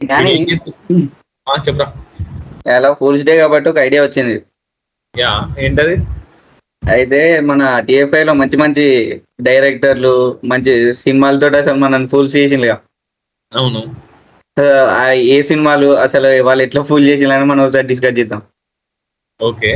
కానీ చెప్పరా ఎలా ఫూల్స్ డే కాబట్టి ఒక ఐడియా వచ్చింది. యా ఏంటది? అయితే మన TFI లో మంచి మంచి డైరెక్టర్లు మంచి సినిమాలతో అసలు మనం ఫూల్స్ చేసిండ్రుగా. అవును. ఏ సినిమాలు అసలు వాళ్ళు ఎట్లా ఫూల్ చేసిండ్రని మనం ఒకసారి డిస్కస్ చేద్దాం. ఓకే.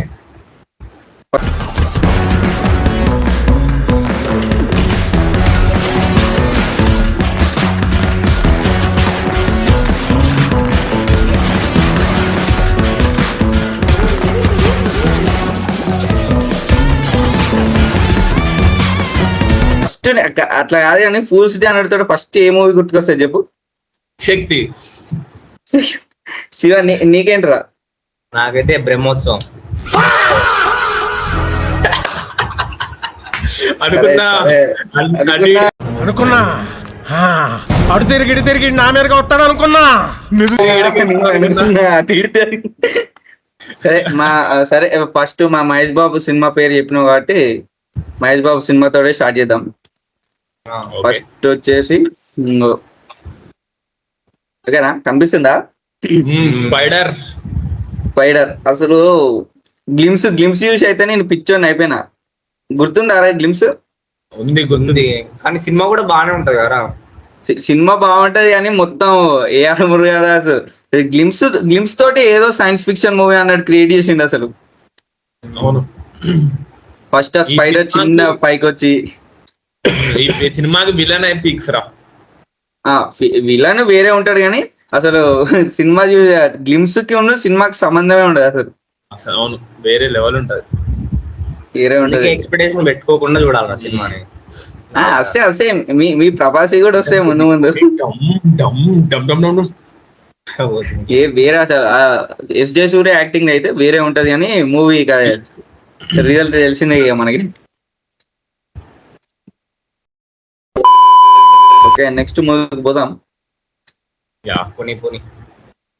ఫస్ట్ అట్లా కాదు కానీ ఫూల్స్ డే అని అడుగుతాడు, ఫస్ట్ ఏ మూవీ గుర్తుకొస్తుంది చెప్పు? శక్తి. శివ నీకేంట్రా? నాకైతే బ్రహ్మోత్సవం. అనుకున్నా అడు తిరిగి నా మీదకి వస్తాడు అనుకున్నా. సరే ఫస్ట్ మా మహేష్ బాబు సినిమా పేరు చెప్పినావు కాబట్టి మహేష్ బాబు సినిమాతోనే స్టార్ట్ చేద్దాం. ఫస్ట్ వచ్చేసి ఓకేనా? కనిపిస్తుందా? స్పైడర్. అసలు గ్లిమ్స్ చూసి అయితే నేను పిక్చర్ అయిపోయినా. గుర్తుందా రా గ్లిమ్స్? ఉంది కానీ సినిమా కూడా బాగానే ఉంటది కదా. సినిమా బాగుంటది కానీ మొత్తం ఏఆర్ మురుగదాస్ గ్లిమ్స్ తోటి ఏదో సైన్స్ ఫిక్షన్ మూవీ అన్నట్టు క్రియేట్ చేసిండు అసలు. అవును. ఫస్ట్ ఆ స్పైడర్ చిన్న పైకి వచ్చి ఈ సినిమాకి విలన్ పీక్స్ రా. విలన్ వేరే ఉంటాడు కానీ అసలు సినిమా గ్లిమ్స్ కి ఉన్న సినిమాకి సంబంధమే ఉండదు అసలు. అవును, వేరే లెవెల్ ఉంటది. వేరే ఉంటది. ఎక్స్పెక్టేషన్ పెట్టుకోకుండా చూడాలి సినిమాని. వస్తే మీ ప్రభాసి కూడా వస్తే ముందు వేరే అసలు ఎస్జే సూర్య యాక్టింగ్ అయితే వేరే ఉంటది కానీ మూవీ రిజల్ట్ తెలిసిందే ఇక మనకి. ఓకే, నెక్స్ట్ మూవీకి పోదాం. పోనీ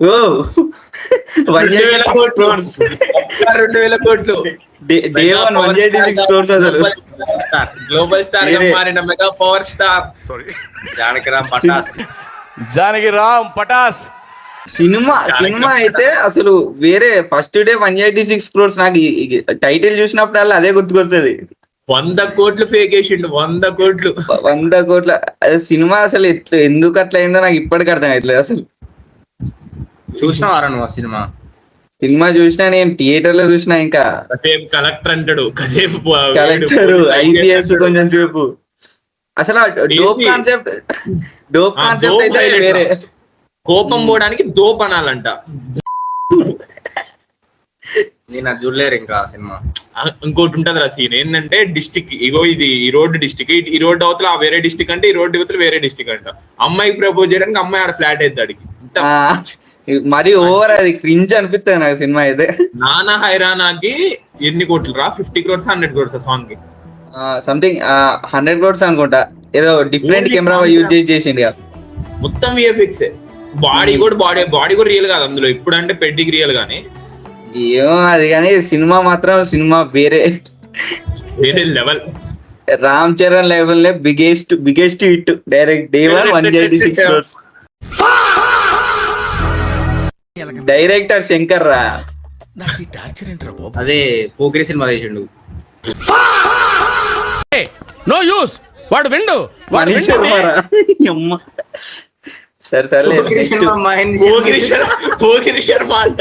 2,000 కోట్లు. గ్లోబల్ స్టార్ గా మారిన mega power star Janakiram Pataas. సినిమా అయితే అసలు వేరే. First day 186 crores. నాకు టైటిల్ చూసినప్పుడల్లా అదే గుర్తుకొస్తుంది. 100 కోట్లు ఫేక్ వేసిండు. 100 కోట్లు. సినిమా అసలు ఎందుకు అట్లా అయిందో నాకు ఇప్పటికి అర్థం అవుతలేదు అసలు. చూసినావారా నువ్వు ఆ సినిమా చూసినా, నేను థియేటర్ లో చూసినా. ఇంకా కలెక్టర్ అంటాడు, కలెక్టర్ IPS కొంచెం సేపు. అసలు డోప్ కాన్సెప్ట్ అయితే వేరే. కోపం పోవడానికి దోప్ అనాలంట. నేను అది చూడలేరు ఇంకా సినిమా. ఇంకోటి ఉంటది రా సీన్ ఏంటంటే, డిస్టిక్ ఇగో ఇది ఈ రోడ్డు డిస్టిక్, ఈ రోడ్డు అవతల ఆ వేరే డిస్టిక్ అంటే, ఈ రోడ్డు అవతల వేరే డిస్టిక్ అంట. అమ్మాయికి ప్రపోజ్ చేయడానికి అమ్మాయి ఆడ ఫ్లాట్ అయితే అడిగి మరి ఓవర్ అది క్రింజ్ అనిపిస్తుంది నాకు సినిమా అయితే. నానా హైరానాకి ఎన్ని కోట్లు రా? 50 crores 100 crores సాంగ్ కి సంథింగ్ 100 crores అనుకుంటా. ఏదో డిఫరెంట్ కెమెరా యూజ్ చేసింది. మొత్తం VFX. బాడీ కూడా రియల్ కాదు అందులో. ఇప్పుడు అంటే పెడ్డికి రియల్ గానీ ఏమో అది. కానీ సినిమా మాత్రం వేరే level. Ram Charan level biggest hit. Direct Day 1 186 crores. Director Shankar రా. అదే పోకిరి సినిమా చేసిండు. నో యూస్ వాడు విండు. సరే పోకిరి శర్మ అంట.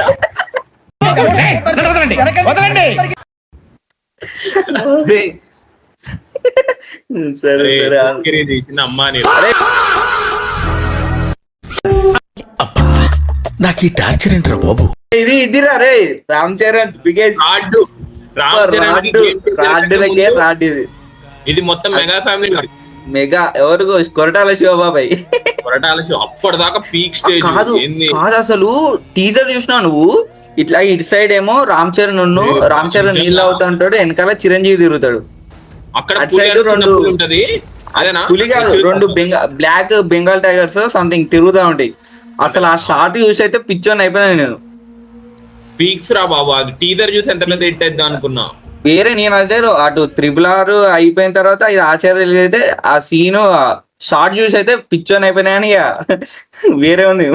సరే తీసిన అమ్మాని. నాకు ఈ టార్చర్ ఏంట్రా బాబు. ఇదిరా రే రామ్ చరణ్ బిగ్గెస్ట్ రాడ్. ఇది మొత్తం మెగా ఫ్యామిలీ. మెగా ఎవరు? కొరటాల శివబాబాయ్. అప్పటిదాకా పీక్ స్టేజ్ కాదు. అసలు టీజర్ చూసినావు నువ్వు? ఇట్లా ఇటు సైడ్ ఏమో రామ్ చరణ్ నీళ్ళు అవుతా ఉంటాడు, వెనకాల చిరంజీవి తిరుగుతాడు. అక్కడ అటు సైడ్ రెండు ఉంటది. పులి కాదు, 2 బ్లాక్ బెంగాల్ టైగర్స్ సంథింగ్ తిరుగుతా ఉంటాయి. అసలు ఆ షార్ట్ చూసి అయితే పిచ్చోని అయిపోయినా నేను. పీక్స్ రా బాబు. అది టీజర్ చూసి ఎంత పెద్ద హిట్ అయిద్దాం అనుకున్నా. వేరే నేను అసలు అటు RRR అయిపోయిన తర్వాత ఇది ఆచార్య అయితే ఆ సీన్ షార్ట్ చూసి అయితే పిచ్చోని అయిపోయినా కానీ ఇక వేరే ఉంది.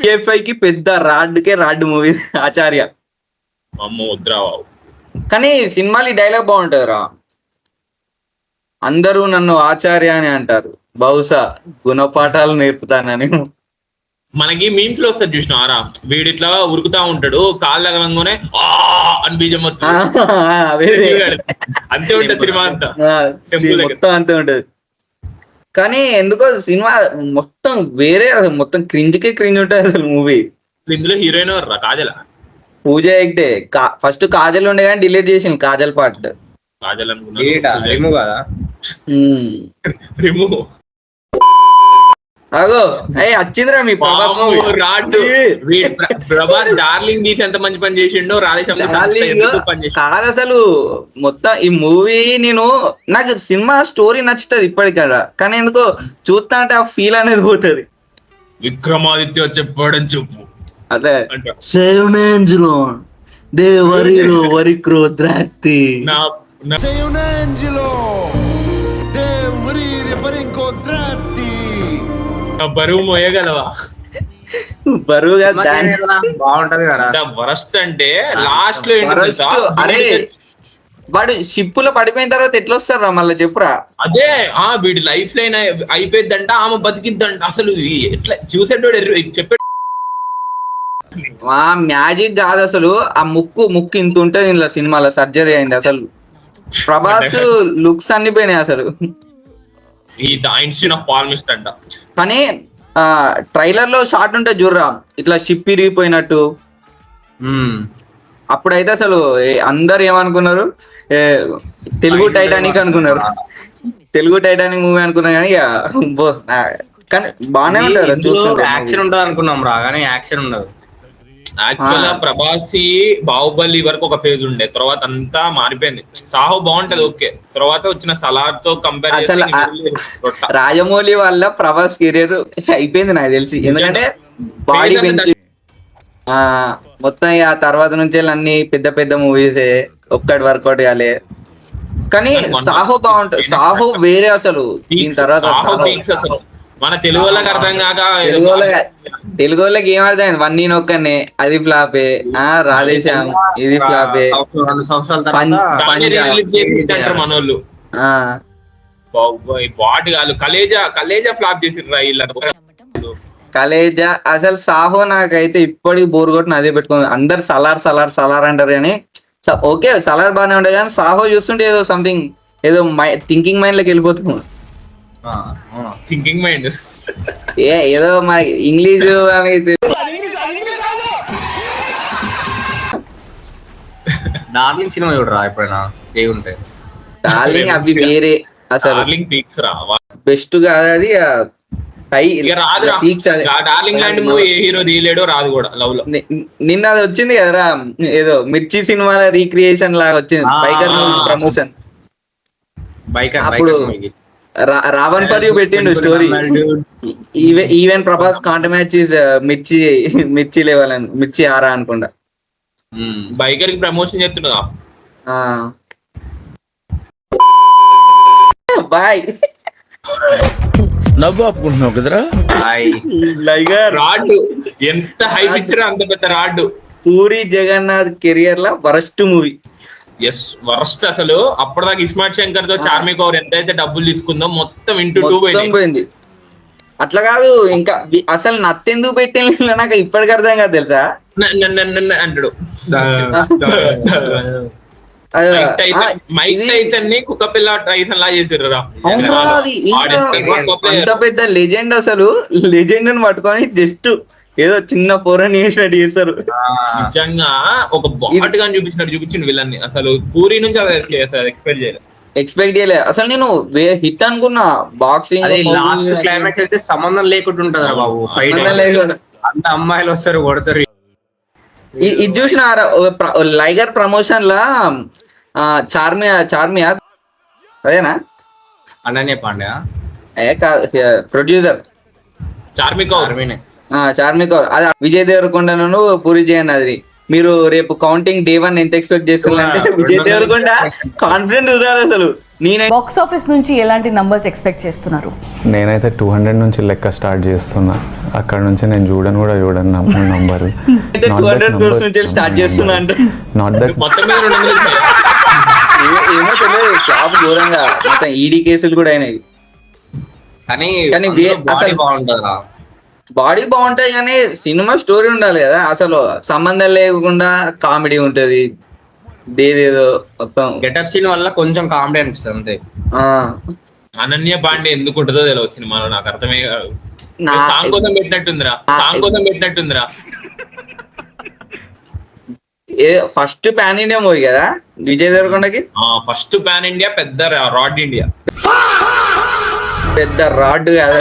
KFI కి పెద్ద రాడ్ మూవీ ఆచార్య. అమ్మో వద్దురా బాబు. కానీ సినిమాలు డైలాగ్ బాగుంటుంది రా. అందరూ నన్ను ఆచార్య అని అంటారు, బహుశా గుణపాఠాలు నేర్పుతానని. మనకి మీమ్స్ లో వస్తుంది చూసినారా, వీడు ఇట్లా ఉరుకుతా ఉంటాడు, కాళ్ళు తగలంగానే ఆ అని బీజం అంతే ఉంటుంది సినిమా అంతా. మొత్తం అంతే ఉంటది. కానీ ఎందుకో సినిమా మొత్తం వేరే, అసలు మొత్తం క్రింజ్కే క్రింజ్ ఉంటుంది అసలు మూవీ. ఇందులో హీరోయిన్ రా కాజల్. పూజ హెగ్డే. ఫస్ట్ కాజల్ ఉండే కానీ డిలీట్ చేసింది కాజల్ పార్ట్. కాజల్ రిమూవ్ కదా, రిమూవ్. అగో అయ్యి వచ్చిందిరా మీ ప్రభాస్ మూవీ. రాడ్డు ప్రభాస్ డార్లింగ్ తీసి ఎంత మంచి పని చేసిండో, రాధేశ్యామ్ కాదు అసలు మొత్తం ఈ మూవీ నాకు సినిమా స్టోరీ నచ్చుతుంది ఇప్పటికడా, కానీ ఎందుకో చూస్తా అంటే ఆ ఫీల్ అనేది పోతుంది. విక్రమాదిత్య చెప్పాడని చెప్పు అదే వరి క్రోద్రాక్తి బరువు మోయగలవా? బరువుగా బాగుంటది కదా. వరస్ట్ అంటే లాస్ట్ లో అరే వాడు షిప్పులో పడిపోయిన తర్వాత ఎట్లా వస్తారా మళ్ళీ చెప్పురా. అదే వీడి లైఫ్ లైన్ అయిపోయిందంట, ఆమె బతికిద్దంట. అసలు ఎట్లా చూసేటోడు చెప్పాడు. మ్యాజిక్ కాదు అసలు. ఆ ముక్కు ఇంత ఉంటుంది ఇలా సినిమాలో, సర్జరీ అయింది అసలు. ప్రభాస్ లుక్స్ అన్ని పోయినాయి అసలు. కానీ ట్రైలర్ లో షార్ట్ ఉంటుంది చూడరా, ఇట్లా షిప్ ఇరిగిపోయినట్టు. అప్పుడైతే అసలు అందరు ఏమనుకున్నారు, తెలుగు టైటానిక్ అనుకున్నారు, తెలుగు టైటానిక్ మూవీ అనుకున్నారు. కానీ కానీ బానే ఉంటది చూస్తుంటే. యాక్షన్ ఉంటది అనుకున్నాం రా, కానీ యాక్షన్ ఉండదు. యాక్చువల్ గా ప్రభాసి బాహుబలి వరకు ఒక ఫేజ్ ఉండే, తర్వాత అంతా మారిపోయింది. సాహో బాగుంటది ఓకే, తర్వాత వచ్చిన సలార్ తో కంపేర్ అసలు రాజమౌళి వల్ల ప్రభాస్ కెరీర్ అయిపోయింది నాకు తెలిసి. ఎందుకంటే బాడీ పెంచి మొత్తం ఆ తర్వాత నుంచి అన్ని పెద్ద పెద్ద మూవీస్ ఒక్కటి వర్కౌట్ కాలే. కానీ సాహో బాగుంటది, సాహో వేరే అసలు. దీని తర్వాత మన తెలుగు వాళ్ళకి అర్థం కాక, తెలుగు వాళ్ళకి ఏం అర్థం అయింది, వన్నీ నొక్కనే అది ఫ్లాపే, రాధేశ్యామ్ ఇది ఫ్లాపే, మనోళ్ళు బాటి కాదు. కలేజా ఫ్లాప్ చేసిర్రా వీళ్ళ. కలేజా అసలు సాహో నాకైతే ఇప్పటికి బోర్ కొట్టిన అదే పెట్టుకుంది. అందరు సలార్ అంటారు కానీ ఓకే సలార్ బాగానే ఉండే, కానీ సాహో చూస్తుంటే ఏదో సంథింగ్ ఏదో థింకింగ్ మైండ్ లోకి వెళ్ళిపోతుంది. థింకింగ్ మైండ్ ఏదో మన ఇంగ్లీషు డార్లింగ్ సినిమా చూడరా ఎప్పుడైనా ఏముంటే. డార్లింగ్ అవి వేరే అసలు బెస్ట్ కాదు అది. డార్లింగ్ లాంటి మూవీ ఏ హీరో తీయలేడో రాదు కూడా లవ్ లో. నిన్న అది వచ్చింది కదరా, ఏదో మిర్చి సినిమాల రీక్రియేషన్ లాగా వచ్చింది, బైకర్ ప్రమోషన్. అప్పుడు రావణ్ పర్ యూ పెట్టిండు స్టోరీ. ఈవెన్ ప్రభాస్ కాంట మ్యాచ్ మిర్చి లెవెల్ అని, మిర్చి ఆరా అనుకుంటా. బైకర్ కి ప్రమోషన్ చేస్తుండగా బాయ్ నవ్వు ఆపుకుంటున్నావు కదరా. రాడ్డు ఎంత హైప్ ఇచ్చారో అంత పెద్ద రాడ్డు. పూరి జగన్నాథ్ కెరియర్ లా వరస్ట్ మూవీ. ఎస్ వరస్ట్ అసలు. అప్పటిదాకా ఇస్మార్ట్ శంకర్ తో చార్మి కౌర్ ఎంతైతే డబ్బులు తీసుకుందో మొత్తం ఇంటూ 2 పోయింది. అట్లా కాదు, ఇంకా అసలు నత్తెందుకు పెట్టిన నాకు ఇప్పటికి అర్థం కాదు తెలుసా. అంటాడు మైక్ టైసన్ ని కుక్కపిల్ల టైసన్ లా చేసారు. అంత పెద్ద లెజెండ్, అసలు లెజెండ్ ని పట్టుకొని జస్ట్ ఏదో చిన్న పోరని చేసినట్టు చేస్తారు. నిజంగా ఒక బాట్ గా చూపించిండు వీళ్ళని. అసలు పూరి నుంచి ఎక్స్పెక్ట్ చేయలేదు అసలు. నేను హిట్ అనుకున్నా. బాక్సింగ్ లాస్ట్ క్లైమాక్స్ అయితే సంబంధం లేకుండా ఉంటది బాబు. అంత అమ్మాయిలు వస్తారు కొడతారు. ఇది చూసిన లైగర్ ప్రమోషన్ లా చార్మియా అదేనా, అనన్య పాండ్యా ప్రొడ్యూసర్ చార్మి కౌర్. అది విజయ్ దేవరకొండను పూరి జగన్నాథ్ మీరు రేపు కౌంటింగ్ డే 1 ఎంత ఎక్స్పెక్ట్ చేస్తున్నారంటే విజయ్ దేవరకొండ కాన్ఫిడెంట్ ఉండాలి అసలు. నేనే బాక్స్ ఆఫీస్ నుంచి ఎలాంటి నంబర్స్ ఎక్స్పెక్ట్ చేస్తున్నారు? నేనైతే 200 నుంచి లెక్క స్టార్ట్ చేస్తున్నా. అక్కడ నుంచి నేను చూడను నంబర్ 200 crores నుంచి స్టార్ట్ చేస్తున్నా అంటే నాట్ దట్ మొత్తం మీద 200 వచ్చినాయి. ఏమో తెలియదు, ఫ్లాప్ ఘోరంగా మొత్తం ఈడీ కేసులు కూడా అయినాయి. కానీ అసలు అసలు బాగుంటుందా? బాడీ బాగుంటాయి కానీ సినిమా స్టోరీ ఉండాలి కదా. అసలు సంబంధం లేకుండా కామెడీ ఉంటది, దేదేదో మొత్తం గెటప్ సీన్ వల్ల కొంచెం కామెడీ అనిపిస్తుంది అంతే. అనన్య పాండే ఎందుకు ఉంటుందో తెలియదు సినిమాలో, నాకు అర్థమే కాదు. నా సాంగ్ కోసం పెట్టినట్టుందిరా. ఫస్ట్ పాన్ ఇండియా మూవీ కదా విజయ్ దేవరకొండకి. ఫస్ట్ పాన్ ఇండియా, పెద్ద రాడ్ ఇండియా, పెద్ద రాడ్ కదా.